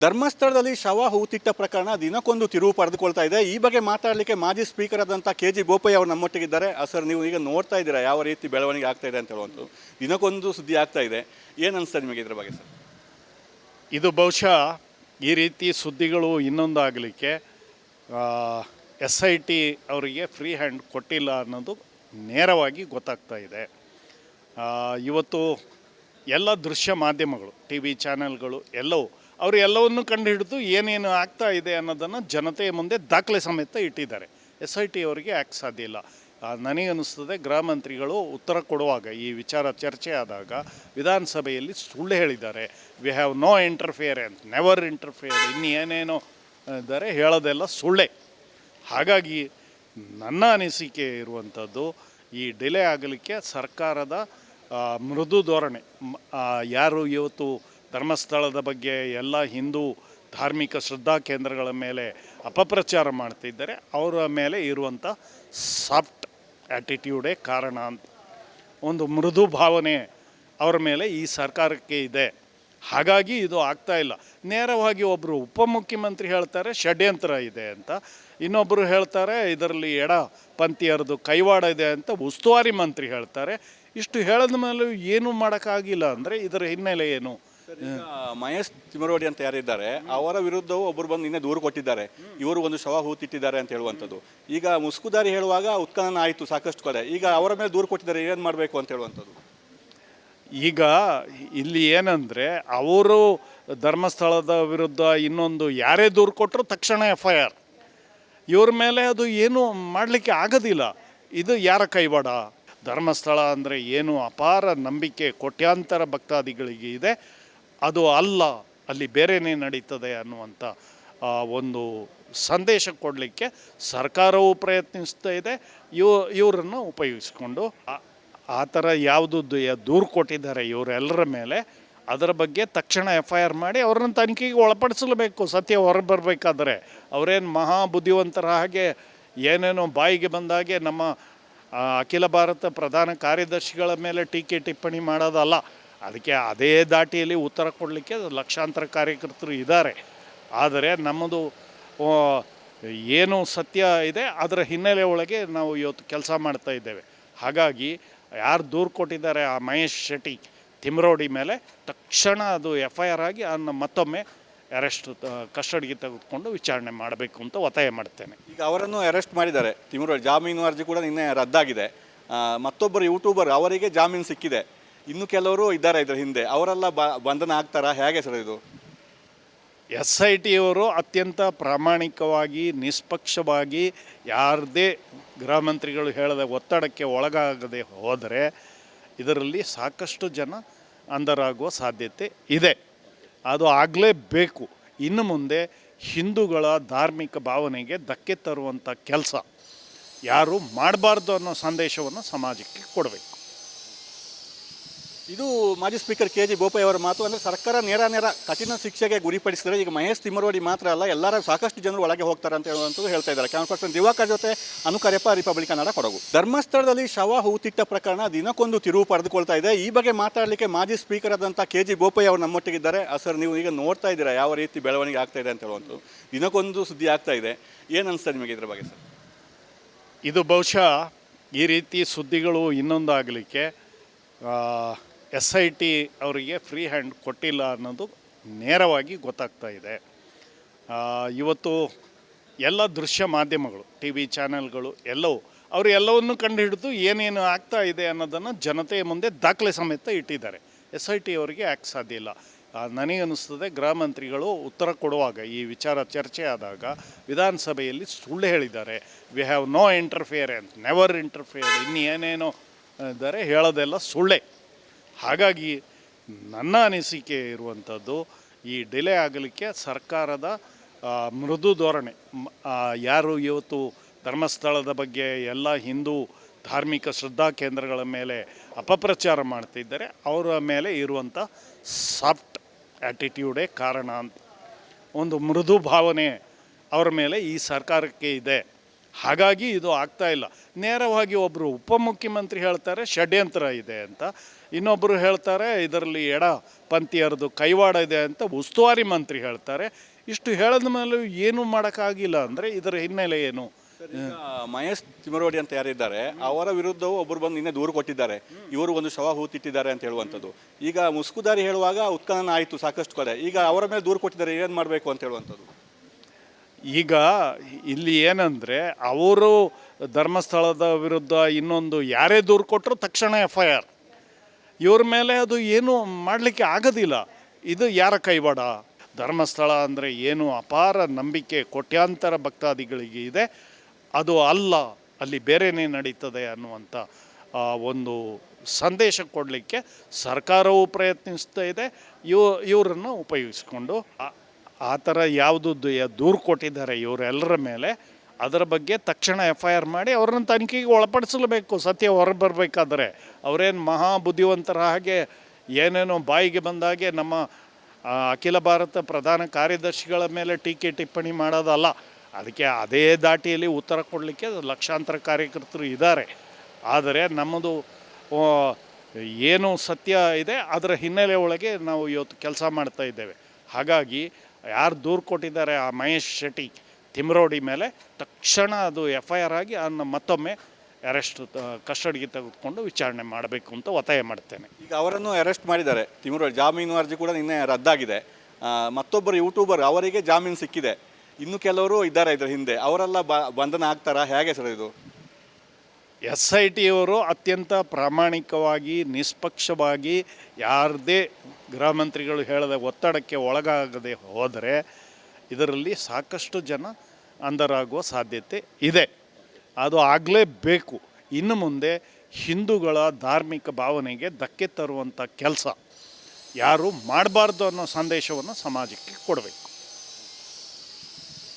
ಧರ್ಮಸ್ಥಳದಲ್ಲಿ ಶವ ಹೂತಿಟ್ಟ ಪ್ರಕರಣ ದಿನಕ್ಕೊಂದು ತಿರುವು ಪಡೆದುಕೊಳ್ತಾ ಇದೆ. ಈ ಬಗ್ಗೆ ಮಾತಾಡಲಿಕ್ಕೆ ಮಾಜಿ ಸ್ಪೀಕರ್ ಆದಂಥ KG ಬೋಪಯ್ಯ ಅವರು ನಮ್ಮೊಟ್ಟಿಗಿದ್ದಾರೆ. ಸರ್, ನೀವು ಈಗ ನೋಡ್ತಾ ಇದ್ದೀರಾ ಯಾವ ರೀತಿ ಬೆಳವಣಿಗೆ ಆಗ್ತಾ ಇದೆ ಅಂತ ಹೇಳುವಂಥದ್ದು. ದಿನಕ್ಕೊಂದು ಸುದ್ದಿ ಆಗ್ತಾ ಇದೆ. ಏನು ಅನಿಸ್ತದೆ ನಿಮಗೆ ಇದ್ರ ಬಗ್ಗೆ ಸರ್? ಇದು ಬಹುಶಃ ಈ ರೀತಿ ಸುದ್ದಿಗಳು ಇನ್ನೊಂದು ಆಗಲಿಕ್ಕೆ SIT ಅವರಿಗೆ ಫ್ರೀ ಹ್ಯಾಂಡ್ ಕೊಟ್ಟಿಲ್ಲ ಅನ್ನೋದು ನೇರವಾಗಿ ಗೊತ್ತಾಗ್ತಾ ಇದೆ. ಇವತ್ತು ಎಲ್ಲ ದೃಶ್ಯ ಮಾಧ್ಯಮಗಳು, TV ಚಾನೆಲ್ಗಳು ಎಲ್ಲವೂ ಅವರು ಎಲ್ಲವನ್ನು ಕಂಡು ಹಿಡಿದು ಏನೇನು ಆಗ್ತಾ ಇದೆ ಅನ್ನೋದನ್ನು ಜನತೆಯ ಮುಂದೆ ದಾಖಲೆ ಸಮೇತ ಇಟ್ಟಿದ್ದಾರೆ. SIT ಅವರಿಗೆ ಯಾಕೆ ಸಾಧ್ಯ ಇಲ್ಲ? ನನಗನ್ನಿಸ್ತದೆ ಗೃಹ ಮಂತ್ರಿಗಳು ಉತ್ತರ ಕೊಡುವಾಗ ಈ ವಿಚಾರ ಚರ್ಚೆ ಆದಾಗ ವಿಧಾನಸಭೆಯಲ್ಲಿ ಸುಳ್ಳು ಹೇಳಿದ್ದಾರೆ. We have no interference, never interfere, ಇನ್ನೇನೇನೋ ಇದ್ದಾರೆ, ಹೇಳೋದೆಲ್ಲ ಸುಳ್ಳೆ. ಹಾಗಾಗಿ ನನ್ನ ಅನಿಸಿಕೆ ಇರುವಂಥದ್ದು, ಈ ಡಿಲೇ ಆಗಲಿಕ್ಕೆ ಸರ್ಕಾರದ ಮೃದು ಧೋರಣೆ. ಯಾರು ಇವತ್ತು ಧರ್ಮಸ್ಥಳದ ಬಗ್ಗೆ ಎಲ್ಲ ಹಿಂದೂ ಧಾರ್ಮಿಕ ಶ್ರದ್ಧಾ ಕೇಂದ್ರಗಳ ಮೇಲೆ ಅಪಪ್ರಚಾರ ಮಾಡ್ತಿದ್ದಾರೆ, ಅವರ ಮೇಲೆ ಇರುವಂಥ ಸಾಫ್ಟ್ ಆ್ಯಟಿಟ್ಯೂಡೇ ಕಾರಣ ಅಂತ. ಒಂದು ಮೃದು ಭಾವನೆ ಅವರ ಮೇಲೆ ಈ ಸರ್ಕಾರಕ್ಕೆ ಇದೆ. ಹಾಗಾಗಿ ಇದು ಆಗ್ತಾಯಿಲ್ಲ. ನೇರವಾಗಿ ಒಬ್ಬರು ಉಪಮುಖ್ಯಮಂತ್ರಿ ಹೇಳ್ತಾರೆ ಷಡ್ಯಂತ್ರ ಇದೆ ಅಂತ, ಇನ್ನೊಬ್ಬರು ಹೇಳ್ತಾರೆ ಇದರಲ್ಲಿ ಎಡಪಂಥೀಯರದು ಕೈವಾಡ ಇದೆ ಅಂತ ಉಸ್ತುವಾರಿ ಮಂತ್ರಿ ಹೇಳ್ತಾರೆ. ಇಷ್ಟು ಹೇಳಿದ ಮೇಲೂ ಏನೂ ಮಾಡೋಕ್ಕಾಗಿಲ್ಲ ಅಂದರೆ ಇದರ ಹಿನ್ನೆಲೆ ಏನು? ಮಹೇಶ್ ತಿಮರೋಡಿ ಅಂತ ಯಾರಿದ್ದಾರೆ ಅವರ ವಿರುದ್ಧವೂ ಒಬ್ಬರು ಬಂದು ನಿನ್ನೆ ದೂರು ಕೊಟ್ಟಿದ್ದಾರೆ, ಇವರು ಒಂದು ಶವ ಹೂತಿಟ್ಟಿದ್ದಾರೆ ಅಂತ ಹೇಳುವಂಥದ್ದು. ಈಗ ಮುಸ್ಕುದಾರಿ ಹೇಳುವಾಗ ಉತ್ಖನನ ಆಯಿತು ಸಾಕಷ್ಟು ಕಡೆ, ಈಗ ಅವರ ಮೇಲೆ ದೂರು ಕೊಟ್ಟಿದ್ದಾರೆ, ಏನು ಮಾಡಬೇಕು ಅಂತ ಹೇಳುವಂಥದ್ದು. ಈಗ ಇಲ್ಲಿ ಏನಂದರೆ, ಅವರು ಧರ್ಮಸ್ಥಳದ ವಿರುದ್ಧ ಇನ್ನೊಂದು ಯಾರೇ ದೂರು ಕೊಟ್ಟರು ತಕ್ಷಣ FIR. ಇವ್ರ ಮೇಲೆ ಅದು ಏನು ಮಾಡಲಿಕ್ಕೆ ಆಗೋದಿಲ್ಲ. ಇದು ಯಾರ ಕೈವಾಡ? ಧರ್ಮಸ್ಥಳ ಅಂದರೆ ಏನು ಅಪಾರ ನಂಬಿಕೆ ಕೋಟ್ಯಾಂತರ ಭಕ್ತಾದಿಗಳಿಗೆ ಇದೆ, ಅದು ಅಲ್ಲ, ಅಲ್ಲಿ ಬೇರೆಯೇ ನಡೀತದೆ ಅನ್ನುವಂಥ ಒಂದು ಸಂದೇಶ ಕೊಡಲಿಕ್ಕೆ ಸರ್ಕಾರವು ಪ್ರಯತ್ನಿಸ್ತಾ ಇದೆ. ಇವರನ್ನು ಉಪಯೋಗಿಸ್ಕೊಂಡು ಆ ಥರ ಯಾವುದು ದೂರು ಕೊಟ್ಟಿದ್ದಾರೆ ಇವರೆಲ್ಲರ ಮೇಲೆ, ಅದರ ಬಗ್ಗೆ ತಕ್ಷಣ FIR ಮಾಡಿ ಅವ್ರನ್ನ ತನಿಖೆಗೆ ಒಳಪಡಿಸಲೇಬೇಕು. ಸತ್ಯ ಹೊರಬರಬೇಕಾದ್ರೆ ಅವರೇನು ಮಹಾ ಬುದ್ಧಿವಂತರ ಹಾಗೆ ಏನೇನೋ ಬಾಯಿಗೆ ಬಂದಾಗೆ ನಮ್ಮ ಅಖಿಲ ಭಾರತ ಪ್ರಧಾನ ಕಾರ್ಯದರ್ಶಿಗಳ ಮೇಲೆ ಟೀಕೆ ಟಿಪ್ಪಣಿ ಮಾಡೋದಲ್ಲ. ಅದಕ್ಕೆ ಅದೇ ದಾಟಿಯಲ್ಲಿ ಉತ್ತರ ಕೊಡಲಿಕ್ಕೆ ಲಕ್ಷಾಂತರ ಕಾರ್ಯಕರ್ತರು ಇದ್ದಾರೆ. ಆದರೆ ನಮ್ಮದು ಏನು ಸತ್ಯ ಇದೆ ಅದರ ಹಿನ್ನೆಲೆ ಒಳಗೆ ನಾವು ಇವತ್ತು ಕೆಲಸ ಮಾಡ್ತಾ ಇದ್ದೇವೆ. ಹಾಗಾಗಿ ಯಾರು ದೂರು ಕೊಟ್ಟಿದ್ದಾರೆ ಆ ಮಹೇಶ್ ಶೆಟ್ಟಿ ತಿಮರೋಡಿ ಮೇಲೆ, ತಕ್ಷಣ ಅದು FIR ಆಗಿ ಮತ್ತೊಮ್ಮೆ ಅರೆಸ್ಟ್ ಕಸ್ಟಡಿಗೆ ತೆಗೆದುಕೊಂಡು ವಿಚಾರಣೆ ಮಾಡಬೇಕು ಅಂತ ಒತ್ತಾಯ ಮಾಡ್ತೇನೆ. ಈಗ ಅವರನ್ನು ಅರೆಸ್ಟ್ ಮಾಡಿದ್ದಾರೆ ತಿಮರೋಡಿ, ಜಾಮೀನು ಅರ್ಜಿ ಕೂಡ ನಿನ್ನೆ ರದ್ದಾಗಿದೆ. ಮತ್ತೊಬ್ಬರು ಯೂಟ್ಯೂಬರ್ ಅವರಿಗೆ ಜಾಮೀನು ಸಿಕ್ಕಿದೆ, ಇನ್ನು ಕೆಲವರು ಇದ್ದಾರೆ ಇದರ ಹಿಂದೆ, ಅವರೆಲ್ಲ ಬಂಧನ ಆಗ್ತಾರಾ, ಹೇಗೆ ಸರ್ ಇದು? SIT ಅವರು ಅತ್ಯಂತ ಪ್ರಾಮಾಣಿಕವಾಗಿ ನಿಷ್ಪಕ್ಷವಾಗಿ ಯಾರದೇ ಗೃಹ ಮಂತ್ರಿಗಳು ಹೇಳದೆ ಒತ್ತಡಕ್ಕೆ ಒಳಗಾಗದೆ ಹೋದರೆ ಇದರಲ್ಲಿ ಸಾಕಷ್ಟು ಜನ ಅಂಧರಾಗುವ ಸಾಧ್ಯತೆ ಇದೆ. ಅದು ಆಗಲೇಬೇಕು. ಇನ್ನು ಮುಂದೆ ಹಿಂದೂಗಳ ಧಾರ್ಮಿಕ ಭಾವನೆಗೆ ಧಕ್ಕೆ ತರುವಂಥ ಕೆಲಸ ಯಾರು ಮಾಡಬಾರ್ದು ಅನ್ನೋ ಸಂದೇಶವನ್ನು ಸಮಾಜಕ್ಕೆ ಕೊಡಬೇಕು. ಇದು ಮಾಜಿ ಸ್ಪೀಕರ್ KG ಬೋಪಯ್ಯ ಅವರ ಮಾತು. ಅಂದರೆ ಸರ್ಕಾರ ನೇರ ಕಠಿಣ ಶಿಕ್ಷೆಗೆ ಗುರಿಪಡಿಸಿದರೆ ಈಗ ಮಹೇಶ್ ತಿಮರೋಡಿ ಮಾತ್ರ ಅಲ್ಲ, ಎಲ್ಲರ ಸಾಕಷ್ಟು ಜನರು ಒಳಗೆ ಹೋಗ್ತಾರೆ ಅಂತ ಹೇಳುವಂಥದ್ದು ಹೇಳ್ತಾ ಇದ್ದಾರೆ. ಕ್ಯಾಮರಾ ದಿವಾಕರ್ ಜೊತೆ ಅನುಕರ್ಯಪ್ಪ, ರಿಪಬ್ಲಿಕ್ ಕನ್ನಡ, ಕೊಡಗು. ಧರ್ಮಸ್ಥಳದಲ್ಲಿ ಶವ ಹೂತಿಟ್ಟ ಪ್ರಕರಣ ದಿನಕ್ಕೊಂದು ತಿರುವು ಪಡೆದುಕೊಳ್ತಾ ಇದೆ. ಈ ಬಗ್ಗೆ ಮಾತಾಡಲಿಕ್ಕೆ ಮಾಜಿ ಸ್ಪೀಕರ್ ಆದಂಥ KG ಬೋಪಯ್ಯ ಅವರು ನಮ್ಮೊಟ್ಟಿಗಿದ್ದಾರೆ. ಸರ್, ನೀವು ಈಗ ನೋಡ್ತಾ ಇದ್ದೀರಾ ಯಾವ ರೀತಿ ಬೆಳವಣಿಗೆ ಆಗ್ತಾ ಇದೆ ಅಂತ ಹೇಳುವಂಥದ್ದು. ದಿನಕ್ಕೊಂದು ಸುದ್ದಿ ಆಗ್ತಾ ಇದೆ. ಏನು ಅನಿಸ್ತದೆ ನಿಮಗೆ ಇದ್ರ ಬಗ್ಗೆ ಸರ್? ಇದು ಬಹುಶಃ ಈ ರೀತಿ ಸುದ್ದಿಗಳು ಇನ್ನೊಂದು ಆಗಲಿಕ್ಕೆ SIT ಅವರಿಗೆ ಫ್ರೀ ಹ್ಯಾಂಡ್ ಕೊಟ್ಟಿಲ್ಲ ಅನ್ನೋದು ನೇರವಾಗಿ ಗೊತ್ತಾಗ್ತಾ ಇದೆ. ಇವತ್ತು ಎಲ್ಲ ದೃಶ್ಯ ಮಾಧ್ಯಮಗಳು, TV ಚಾನೆಲ್ಗಳು ಎಲ್ಲವೂ ಅವರು ಎಲ್ಲವನ್ನು ಕಂಡು ಹಿಡಿದು ಏನೇನು ಆಗ್ತಾ ಇದೆ ಅನ್ನೋದನ್ನು ಜನತೆಯ ಮುಂದೆ ದಾಖಲೆ ಸಮೇತ ಇಟ್ಟಿದ್ದಾರೆ. SIT ಅವರಿಗೆ ಯಾಕೆ ಸಾಧ್ಯ ಇಲ್ಲ? ನನಗನ್ನಿಸ್ತದೆ ಗೃಹ ಮಂತ್ರಿಗಳು ಉತ್ತರ ಕೊಡುವಾಗ ಈ ವಿಚಾರ ಚರ್ಚೆ ಆದಾಗ ವಿಧಾನಸಭೆಯಲ್ಲಿ ಸುಳ್ಳು ಹೇಳಿದ್ದಾರೆ. We have no interference, never interfere, ಇನ್ನೇನೇನೋ ಇದ್ದಾರೆ, ಹೇಳೋದೆಲ್ಲ ಸುಳ್ಳೆ. ಹಾಗಾಗಿ ನನ್ನ ಅನಿಸಿಕೆ ಇರುವಂಥದ್ದು, ಈ ಡಿಲೇ ಆಗಲಿಕ್ಕೆ ಸರ್ಕಾರದ ಮೃದು ಧೋರಣೆ. ಯಾರು ಇವತ್ತು ಧರ್ಮಸ್ಥಳದ ಬಗ್ಗೆ ಎಲ್ಲ ಹಿಂದೂ ಧಾರ್ಮಿಕ ಶ್ರದ್ಧಾ ಕೇಂದ್ರಗಳ ಮೇಲೆ ಅಪಪ್ರಚಾರ ಮಾಡ್ತಿದ್ದಾರೆ, ಅವರ ಮೇಲೆ ಇರುವಂಥ ಸಾಫ್ಟ್ ಆ್ಯಟಿಟ್ಯೂಡೇ ಕಾರಣ ಅಂತ. ಒಂದು ಮೃದು ಭಾವನೆ ಅವರ ಮೇಲೆ ಈ ಸರ್ಕಾರಕ್ಕೆ ಇದೆ. ಹಾಗಾಗಿ ಇದು ಆಗ್ತಾ ಇಲ್ಲ. ನೇರವಾಗಿ ಒಬ್ಬರು ಉಪಮುಖ್ಯಮಂತ್ರಿ ಹೇಳ್ತಾರೆ ಷಡ್ಯಂತ್ರ ಇದೆ ಅಂತ, ಇನ್ನೊಬ್ಬರು ಹೇಳ್ತಾರೆ ಇದರಲ್ಲಿ ಎಡಪಂಥೀಯರದು ಕೈವಾಡ ಇದೆ ಅಂತ ಉಸ್ತುವಾರಿ ಮಂತ್ರಿ ಹೇಳ್ತಾರೆ. ಇಷ್ಟು ಹೇಳಿದ ಮೇಲೂ ಏನೂ ಮಾಡೋಕ್ಕಾಗಿಲ್ಲ ಅಂದರೆ ಇದರ ಹಿನ್ನೆಲೆ ಏನು? ಈಗ ಮಹೇಶ್ ತಿಮರೋಡಿ ಅಂತ ಯಾರಿದ್ದಾರೆ ಅವರ ವಿರುದ್ಧವೂ ಒಬ್ಬರು ಬಂದು ನಿನ್ನೆ ದೂರು ಕೊಟ್ಟಿದ್ದಾರೆ, ಇವರು ಒಂದು ಶವ ಹೂತಿಟ್ಟಿದ್ದಾರೆ ಅಂತ ಹೇಳುವಂಥದ್ದು. ಈಗ ಮುಸ್ಕುದಾರಿ ಹೇಳುವಾಗ ಉತ್ಖನನ ಆಯಿತು ಸಾಕಷ್ಟು ಕಡೆ, ಈಗ ಅವರ ಮೇಲೆ ದೂರು ಕೊಟ್ಟಿದ್ದಾರೆ, ಏನು ಮಾಡಬೇಕು ಅಂತ ಹೇಳುವಂಥದ್ದು. ಈಗ ಇಲ್ಲಿ ಏನಂದರೆ ಅವರು ಧರ್ಮಸ್ಥಳದ ವಿರುದ್ಧ ಇನ್ನೊಂದು ಯಾರೇ ದೂರು ಕೊಟ್ಟರು ತಕ್ಷಣ FIR. ಇವ್ರ ಮೇಲೆ ಅದು ಏನು ಮಾಡಲಿಕ್ಕೆ ಆಗೋದಿಲ್ಲ. ಇದು ಯಾರ ಕೈವಾಡ? ಧರ್ಮಸ್ಥಳ ಅಂದರೆ ಏನು ಅಪಾರ ನಂಬಿಕೆ ಕೋಟ್ಯಾಂತರ ಭಕ್ತಾದಿಗಳಿಗೆ ಇದೆ, ಅದು ಅಲ್ಲ, ಅಲ್ಲಿ ಬೇರೆಯೇ ನಡೀತದೆ ಅನ್ನುವಂಥ ಒಂದು ಸಂದೇಶ ಕೊಡಲಿಕ್ಕೆ ಸರ್ಕಾರವು ಪ್ರಯತ್ನಿಸ್ತಾ ಇದೆ. ಇವರನ್ನು ಉಪಯೋಗಿಸ್ಕೊಂಡು ಆ ಥರ ಯಾವುದು ದೂರು ಕೊಟ್ಟಿದ್ದಾರೆ ಇವರೆಲ್ಲರ ಮೇಲೆ, ಅದರ ಬಗ್ಗೆ ತಕ್ಷಣ FIR ಮಾಡಿ ಅವ್ರನ್ನ ತನಿಖೆಗೆ ಒಳಪಡಿಸಲೇಬೇಕು. ಸತ್ಯ ಹೊರಬರಬೇಕಾದ್ರೆ ಅವರೇನು ಮಹಾ ಬುದ್ಧಿವಂತರ ಹಾಗೆ ಏನೇನೋ ಬಾಯಿಗೆ ಬಂದಾಗೆ ನಮ್ಮ ಅಖಿಲ ಭಾರತ ಪ್ರಧಾನ ಕಾರ್ಯದರ್ಶಿಗಳ ಮೇಲೆ ಟೀಕೆ ಟಿಪ್ಪಣಿ ಮಾಡೋದಲ್ಲ. ಅದಕ್ಕೆ ಅದೇ ದಾಟಿಯಲ್ಲಿ ಉತ್ತರ ಕೊಡಲಿಕ್ಕೆ ಲಕ್ಷಾಂತರ ಕಾರ್ಯಕರ್ತರು ಇದ್ದಾರೆ. ಆದರೆ ನಮ್ಮದು ಏನು ಸತ್ಯ ಇದೆ ಅದರ ಹಿನ್ನೆಲೆ ಒಳಗೆ ನಾವು ಇವತ್ತು ಕೆಲಸ ಮಾಡ್ತಾ ಇದ್ದೇವೆ. ಹಾಗಾಗಿ ಯಾರು ದೂರು ಕೊಟ್ಟಿದ್ದಾರೆ ಆ ಮಹೇಶ್ ಶೆಟ್ಟಿ ತಿಮ್ರೋಡಿ ಮೇಲೆ ತಕ್ಷಣ ಅದು FIR ಆಗಿ ಅದನ್ನು ಮತ್ತೊಮ್ಮೆ ಅರೆಸ್ಟ್ ಕಸ್ಟಡಿಗೆ ತೆಗೆದುಕೊಂಡು ವಿಚಾರಣೆ ಮಾಡಬೇಕು ಅಂತ ಒತ್ತಾಯ ಮಾಡ್ತೇನೆ. ಈಗ ಅವರನ್ನು ಅರೆಸ್ಟ್ ಮಾಡಿದ್ದಾರೆ ತಿಮರೋಡಿ, ಜಾಮೀನು ಅರ್ಜಿ ಕೂಡ ನಿನ್ನೆ ರದ್ದಾಗಿದೆ. ಮತ್ತೊಬ್ಬರು ಯೂಟ್ಯೂಬರ್ ಅವರಿಗೆ ಜಾಮೀನು ಸಿಕ್ಕಿದೆ, ಇನ್ನು ಕೆಲವರು ಇದ್ದಾರೆ ಇದರ ಹಿಂದೆ, ಅವರೆಲ್ಲ ಬಂಧನ ಆಗ್ತಾರಾ, ಹೇಗೆ ಸರ್ ಇದು? SIT ಅವರು ಅತ್ಯಂತ ಪ್ರಾಮಾಣಿಕವಾಗಿ ನಿಷ್ಪಕ್ಷವಾಗಿ ಯಾರದೇ ಗೃಹ ಮಂತ್ರಿಗಳು ಹೇಳದ ಒತ್ತಡಕ್ಕೆ ಒಳಗಾಗದೆ ಹೋದರೆ ಇದರಲ್ಲಿ ಸಾಕಷ್ಟು ಜನ ಅಂಧರಾಗುವ ಸಾಧ್ಯತೆ ಇದೆ. ಅದು ಆಗಲೇಬೇಕು. ಇನ್ನು ಮುಂದೆ ಹಿಂದೂಗಳ ಧಾರ್ಮಿಕ ಭಾವನೆಗೆ ಧಕ್ಕೆ ತರುವಂಥ ಕೆಲಸ ಯಾರು ಮಾಡಬಾರ್ದು ಅನ್ನೋ ಸಂದೇಶವನ್ನು ಸಮಾಜಕ್ಕೆ ಕೊಡಬೇಕು.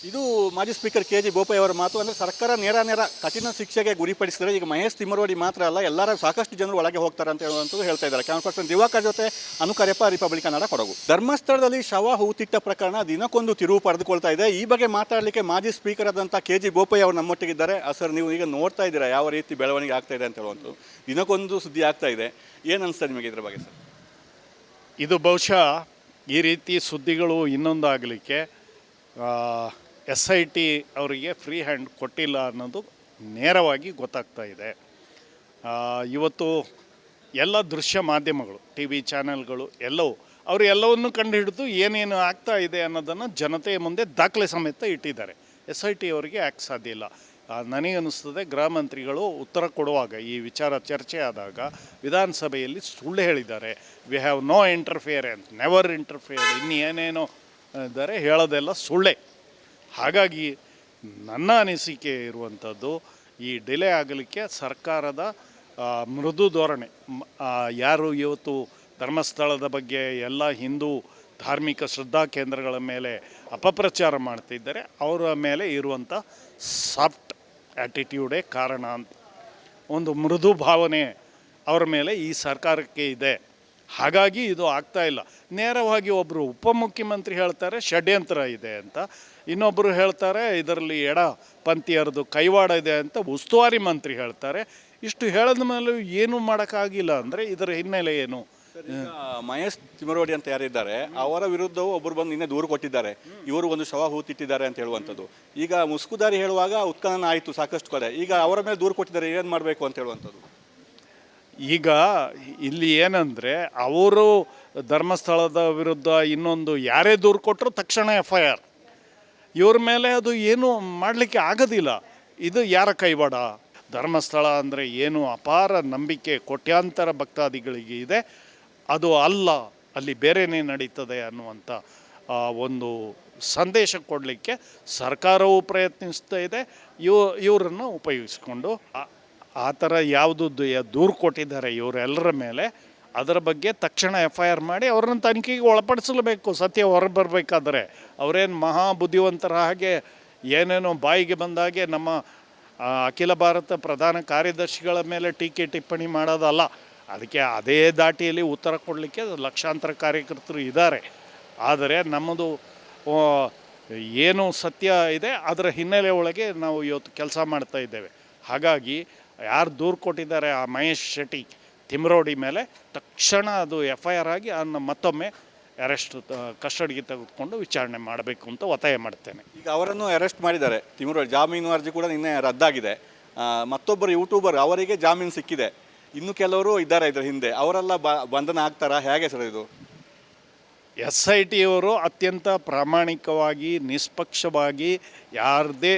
ಇದು ಮಾಜಿ ಸ್ಪೀಕರ್ KG ಬೋಪಯ್ಯ ಅವರ ಮಾತು. ಅಂದರೆ ಸರ್ಕಾರ ನೇರ ಕಠಿಣ ಶಿಕ್ಷೆಗೆ ಗುರಿಪಡಿಸಿದರೆ ಈಗ ಮಹೇಶ್ ತಿಮರೋಡಿ ಮಾತ್ರ ಅಲ್ಲ, ಎಲ್ಲರ ಸಾಕಷ್ಟು ಜನರು ಒಳಗೆ ಹೋಗ್ತಾರೆ ಅಂತ ಹೇಳುವಂಥದ್ದು ಹೇಳ್ತಾ ಇದ್ದಾರೆ. ಕ್ಯಾಮರಾ ದಿವಾಕರ್ ಜೊತೆ ಅನುಕರ್ಯಪ್ಪ, ರಿಪಬ್ಲಿಕ್ ಕನ್ನಡ, ಕೊಡಗು. ಧರ್ಮಸ್ಥಳದಲ್ಲಿ ಶವ ಹೂತಿಟ್ಟ ಪ್ರಕರಣ ದಿನಕ್ಕೊಂದು ತಿರುವು ಪಡೆದುಕೊಳ್ತಾ ಇದೆ. ಈ ಬಗ್ಗೆ ಮಾತಾಡಲಿಕ್ಕೆ ಮಾಜಿ ಸ್ಪೀಕರ್ ಆದಂಥ KG ಬೋಪಯ್ಯ ಅವರು ನಮ್ಮೊಟ್ಟಿಗಿದ್ದಾರೆ. ಸರ್, ನೀವು ಈಗ ನೋಡ್ತಾ ಇದ್ದೀರಾ ಯಾವ ರೀತಿ ಬೆಳವಣಿಗೆ ಆಗ್ತಾ ಇದೆ ಅಂತ ಹೇಳುವಂಥದ್ದು, ದಿನಕ್ಕೊಂದು ಸುದ್ದಿ ಆಗ್ತಾ ಇದೆ. ಏನು ಅನಿಸ್ತಾ ನಿಮಗೆ ಇದ್ರ ಬಗ್ಗೆ ಸರ್? ಇದು ಬಹುಶಃ ಈ ರೀತಿ ಸುದ್ದಿಗಳು ಇನ್ನೊಂದು ಆಗಲಿಕ್ಕೆ SIT ಅವರಿಗೆ ಫ್ರೀ ಹ್ಯಾಂಡ್ ಕೊಟ್ಟಿಲ್ಲ ಅನ್ನೋದು ನೇರವಾಗಿ ಗೊತ್ತಾಗ್ತಾ ಇದೆ. ಇವತ್ತು ಎಲ್ಲ ದೃಶ್ಯ ಮಾಧ್ಯಮಗಳು, TV ಚಾನೆಲ್ಗಳು ಎಲ್ಲವೂ ಅವರು ಎಲ್ಲವನ್ನು ಕಂಡುಹಿಡಿದು ಏನೇನು ಆಗ್ತಾ ಇದೆ ಅನ್ನೋದನ್ನು ಜನತೆಯ ಮುಂದೆ ದಾಖಲೆ ಸಮೇತ ಇಟ್ಟಿದ್ದಾರೆ. SIT ಅವರಿಗೆ ಯಾಕೆ ಸಾಧ್ಯ ಇಲ್ಲ? ನನಗನ್ನಿಸ್ತದೆ ಗೃಹ ಮಂತ್ರಿಗಳು ಉತ್ತರ ಕೊಡುವಾಗ ಈ ವಿಚಾರ ಚರ್ಚೆ ಆದಾಗ ವಿಧಾನಸಭೆಯಲ್ಲಿ ಸುಳ್ಳು ಹೇಳಿದ್ದಾರೆ. We have no interference, never interfere, ಇನ್ನು ಏನೇನೋ ಇದ್ದಾರೆ, ಹೇಳೋದೆಲ್ಲ ಸುಳ್ಳೆ. ಹಾಗಾಗಿ ನನ್ನ ಅನಿಸಿಕೆ ಇರುವಂಥದ್ದು ಈ ಡಿಲೇ ಆಗಲಿಕ್ಕೆ ಸರ್ಕಾರದ ಮೃದು ಧೋರಣೆ. ಯಾರು ಇವತ್ತು ಧರ್ಮಸ್ಥಳದ ಬಗ್ಗೆ ಎಲ್ಲ ಹಿಂದೂ ಧಾರ್ಮಿಕ ಶ್ರದ್ಧಾ ಕೇಂದ್ರಗಳ ಮೇಲೆ ಅಪಪ್ರಚಾರ ಮಾಡ್ತಿದ್ದಾರೆ, ಅವರ ಮೇಲೆ ಇರುವಂಥ ಸಾಫ್ಟ್ ಆ್ಯಟಿಟ್ಯೂಡೇ ಕಾರಣ ಅಂತ, ಒಂದು ಮೃದು ಭಾವನೆ ಅವರ ಮೇಲೆ ಈ ಸರ್ಕಾರಕ್ಕೆ ಇದೆ. ಹಾಗಾಗಿ ಇದು ಆಗ್ತಾ ಇಲ್ಲ. ನೇರವಾಗಿ ಒಬ್ಬರು ಉಪಮುಖ್ಯಮಂತ್ರಿ ಹೇಳ್ತಾರೆ ಷಡ್ಯಂತ್ರ ಇದೆ ಅಂತ, ಇನ್ನೊಬ್ಬರು ಹೇಳ್ತಾರೆ ಇದರಲ್ಲಿ ಎಡಪಂಥೀಯರದು ಕೈವಾಡ ಇದೆ ಅಂತ ಉಸ್ತುವಾರಿ ಮಂತ್ರಿ ಹೇಳ್ತಾರೆ. ಇಷ್ಟು ಹೇಳಿದ ಮೇಲೂ ಏನೂ ಮಾಡೋಕ್ಕಾಗಿಲ್ಲ ಅಂದರೆ ಇದರ ಹಿನ್ನೆಲೆ ಏನು? ಮಹೇಶ್ ತಿಮರೋಡಿ ಅಂತ ಯಾರಿದ್ದಾರೆ ಅವರ ವಿರುದ್ಧವೂ ಒಬ್ಬರು ಬಂದು ನಿನ್ನೆ ದೂರು ಕೊಟ್ಟಿದ್ದಾರೆ, ಇವರು ಒಂದು ಶವ ಹೂತಿಟ್ಟಿದ್ದಾರೆ ಅಂತ ಹೇಳುವಂಥದ್ದು. ಈಗ ಮುಸ್ಕುದಾರಿ ಹೇಳುವಾಗ ಉತ್ಖನನ ಆಯಿತು ಸಾಕಷ್ಟು ಕಡೆ, ಈಗ ಅವರ ಮೇಲೆ ದೂರು ಕೊಟ್ಟಿದ್ದಾರೆ, ಏನು ಮಾಡಬೇಕು ಅಂತ ಹೇಳುವಂಥದ್ದು. ಈಗ ಇಲ್ಲಿ ಏನಂದರೆ ಅವರು ಧರ್ಮಸ್ಥಳದ ವಿರುದ್ಧ ಇನ್ನೊಂದು ಯಾರೇ ದೂರು ಕೊಟ್ಟರು ತಕ್ಷಣ FIR. ಇವ್ರ ಮೇಲೆ ಅದು ಏನು ಮಾಡಲಿಕ್ಕೆ ಆಗೋದಿಲ್ಲ. ಇದು ಯಾರ ಕೈವಾಡ? ಧರ್ಮಸ್ಥಳ ಅಂದರೆ ಏನು ಅಪಾರ ನಂಬಿಕೆ ಕೋಟ್ಯಾಂತರ ಭಕ್ತಾದಿಗಳಿಗೆ ಇದೆ, ಅದು ಅಲ್ಲ, ಅಲ್ಲಿ ಬೇರೆಯೇ ನಡೀತದೆ ಅನ್ನುವಂಥ ಒಂದು ಸಂದೇಶ ಕೊಡಲಿಕ್ಕೆ ಸರ್ಕಾರವು ಪ್ರಯತ್ನಿಸ್ತಾ ಇದೆ. ಇವರನ್ನು ಉಪಯೋಗಿಸ್ಕೊಂಡು ಆ ಥರ ಯಾವುದು ದೂರು ಕೊಟ್ಟಿದ್ದಾರೆ ಇವರೆಲ್ಲರ ಮೇಲೆ, ಅದರ ಬಗ್ಗೆ ತಕ್ಷಣ FIR ಮಾಡಿ ಅವ್ರನ್ನ ತನಿಖೆಗೆ ಒಳಪಡಿಸಲೇಬೇಕು. ಸತ್ಯ ಹೊರಬರಬೇಕಾದ್ರೆ ಅವರೇನು ಮಹಾ ಬುದ್ಧಿವಂತರ ಹಾಗೆ ಏನೇನೋ ಬಾಯಿಗೆ ಬಂದಾಗೆ ನಮ್ಮ ಅಖಿಲ ಭಾರತ ಪ್ರಧಾನ ಕಾರ್ಯದರ್ಶಿಗಳ ಮೇಲೆ ಟೀಕೆ ಟಿಪ್ಪಣಿ ಮಾಡೋದಲ್ಲ. ಅದಕ್ಕೆ ಅದೇ ದಾಟಿಯಲ್ಲಿ ಉತ್ತರ ಕೊಡಲಿಕ್ಕೆ ಲಕ್ಷಾಂತರ ಕಾರ್ಯಕರ್ತರು ಇದ್ದಾರೆ. ಆದರೆ ನಮ್ಮದು ಏನು ಸತ್ಯ ಇದೆ ಅದರ ಹಿನ್ನೆಲೆ ಒಳಗೆ ನಾವು ಇವತ್ತು ಕೆಲಸ ಮಾಡ್ತಾ ಇದ್ದೇವೆ. ಹಾಗಾಗಿ ಯಾರು ದೂರು ಕೊಟ್ಟಿದ್ದಾರೆ ಆ ಮಹೇಶ್ ಶೆಟ್ಟಿ ತಿಮ್ರೋಡಿ ಮೇಲೆ ತಕ್ಷಣ ಅದು FIR ಆಗಿ ಅದನ್ನು ಮತ್ತೊಮ್ಮೆ ಅರೆಸ್ಟ್ ಕಸ್ಟಡಿಗೆ ತೆಗೆದುಕೊಂಡು ವಿಚಾರಣೆ ಮಾಡಬೇಕು ಅಂತ ಒತ್ತಾಯ ಮಾಡ್ತೇನೆ. ಈಗ ಅವರನ್ನು ಅರೆಸ್ಟ್ ಮಾಡಿದ್ದಾರೆ. ತಿಮ್ಮರೋಡಿ ಜಾಮೀನು ಅರ್ಜಿ ಕೂಡ ನಿನ್ನೆ ರದ್ದಾಗಿದೆ. ಮತ್ತೊಬ್ಬರು ಯೂಟ್ಯೂಬರ್ ಅವರಿಗೆ ಜಾಮೀನು ಸಿಕ್ಕಿದೆ. ಇನ್ನು ಕೆಲವರು ಇದ್ದಾರೆ ಇದರ ಹಿಂದೆ, ಅವರೆಲ್ಲ ಬಂಧನ ಆಗ್ತಾರಾ, ಹೇಗೆ ಸರ್ ಇದು? SIT ಅವರು ಅತ್ಯಂತ ಪ್ರಾಮಾಣಿಕವಾಗಿ ನಿಷ್ಪಕ್ಷವಾಗಿ ಯಾರದೇ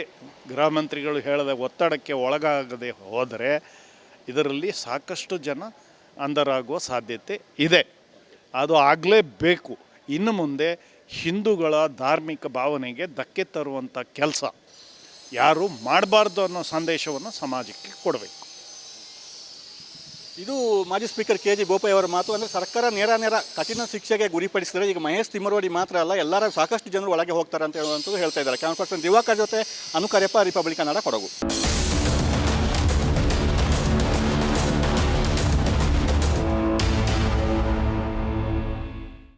ಗೃಹ ಮಂತ್ರಿಗಳು ಹೇಳದ ಒತ್ತಡಕ್ಕೆ ಒಳಗಾಗದೆ ಹೋದರೆ ಇದರಲ್ಲಿ ಸಾಕಷ್ಟು ಜನ ಅಂಧರಾಗುವ ಸಾಧ್ಯತೆ ಇದೆ. ಅದು ಆಗಲೇಬೇಕು. ಇನ್ನು ಮುಂದೆ ಹಿಂದೂಗಳ ಧಾರ್ಮಿಕ ಭಾವನೆಗೆ ಧಕ್ಕೆ ತರುವಂಥ ಕೆಲಸ ಯಾರು ಮಾಡಬಾರ್ದು ಅನ್ನೋ ಸಂದೇಶವನ್ನು ಸಮಾಜಕ್ಕೆ ಕೊಡಬೇಕು. ಇದು ಮಾಜಿ ಸ್ಪೀಕರ್ KG ಬೋಪಯ್ಯ ಅವರ ಮಾತು. ಅಂದರೆ ಸರ್ಕಾರ ನೇರ ಕಠಿಣ ಶಿಕ್ಷೆಗೆ ಗುರಿಪಡಿಸಿದರೆ ಈಗ ಮಹೇಶ್ ತಿಮ್ಮರೋಡಿ ಮಾತ್ರ ಅಲ್ಲ, ಎಲ್ಲರ ಸಾಕಷ್ಟು ಜನರು ಒಳಗೆ ಹೋಗ್ತಾರೆ ಅಂತ ಹೇಳುವಂಥದ್ದು ಹೇಳ್ತಾ ಇದ್ದಾರೆ. ಕ್ಯಾಮರಾ ಪರ್ಸನ್ ದಿವಾಕರ್ ಜೊತೆ ಅನುಕರ್ಯಪ್ಪ, ರಿಪಬ್ಲಿಕ್ ಕನ್ನಡ, ಕೊಡಗು.